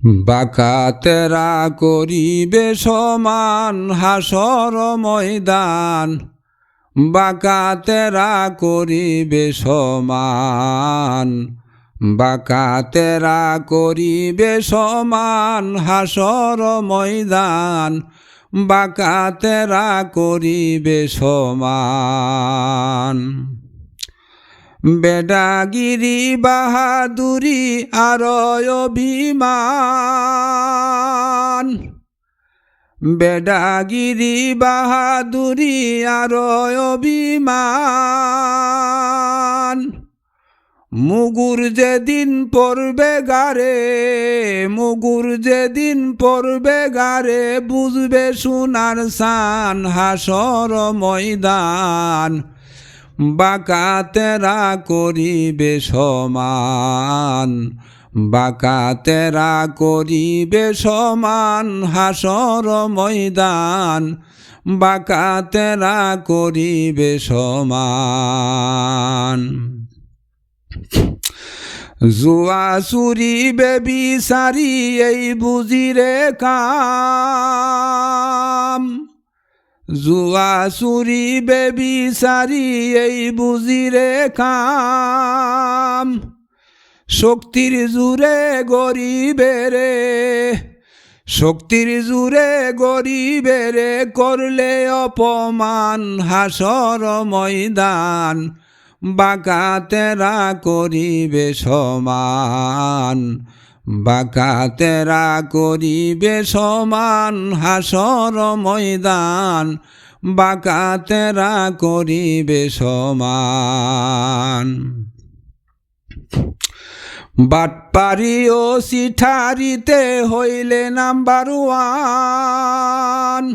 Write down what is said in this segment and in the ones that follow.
বাঁকাতেরা করিবে সমান হাসর ময়দান, বাঁকাতেরা করিবে সমান, বাঁকাতেরা করিবে সমান হাসর ময়দান, বাঁকাতেরা করিবে সমান। বেডাগিরি বাহাদুরি আর অভিমান, বেডাগিরি বাহাদুরি আর অভিমান, মুগুর যেদিন পড়বে গারে, মুগুর যেদিন পড়বে গারে, বুঝবে সোনার সান হাসর ময়দান, বাঁকাতেরা করিবে সমান, বাঁকাতেরা করিবে সমান হাসর ময়দান, বাঁকাতেরা করিবে সমান। জুয়া চুরি বেবিচারি এই বুজিরে কাম, জুয়া চুরি বেবিচারি এই বুজিরে কাম, শক্তির জুরে গরিবেরে, শক্তির জুরে গরিবেরে করলে অপমান হাসর ময়দান, বাঁকাতেরা করিবে সমান, বাঁকাতেরা করিবে সমান হাসর ময়দান, বাঁকাতেরা করিবে সমান। বাটপারি ও সিঠারিতে হইলে নাম্বার ওয়ান,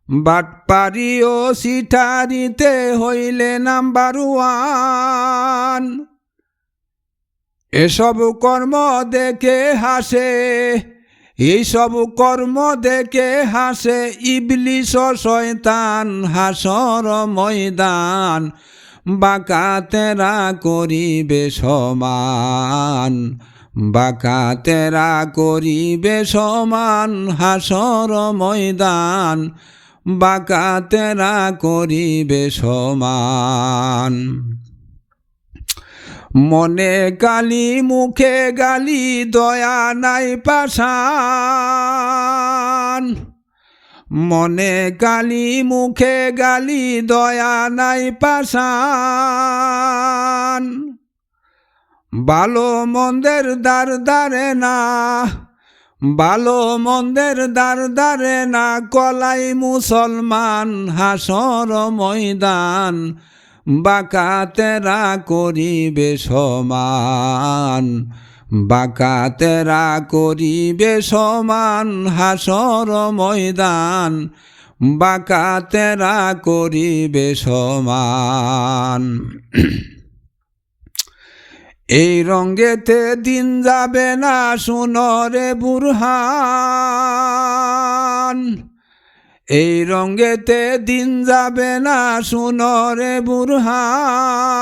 বাটপারি ও সিঠারিতে হইলে নাম্বার ওয়ান, এসব কর্ম দেখে হাসে, এইসব কর্ম দেখে হাসে ইবলিস শয়তান হাসর ময়দান, বাঁকাতেরা করিবে সমান, বাঁকাতেরা করিবে সমান হাসর ময়দান, বাঁকাতেরা করিবে সমান। মনে কালি মুখে গালি দয়া নাই পাষাণ, মনে কালি মুখে গালি দয়া নাই পাষাণ, ভালো মন্দের দ্বার দ্বারে না, ভালো মন্দের দ্বার দ্বারে না কলাই মুসলমান হাসর ময়দান, বাঁকাতেরা করিবে সমান, বাঁকাতেরা করিবে সমান হাসর ময়দান, বাঁকাতেরা করিবে সমান। এই রঙ্গেতে দিন যাবে না শুনো রে বুরহান, এই রঙ্গেতে দিন যাবে না শুনো রে বুরহান,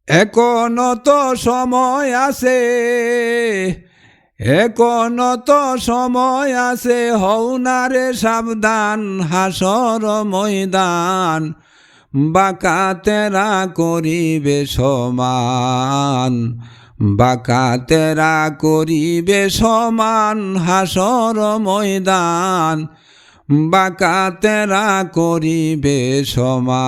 এখনো তো সময় আছে, এখনো তো সময় আছে, হও না রে সাবধান হাসর ময়দান, বাঁকাতেরা করিবে সমান, বাঁকাতেরা করিবে সমান হাসর ময়দান, বাঁকাতেরা করিবে সমান।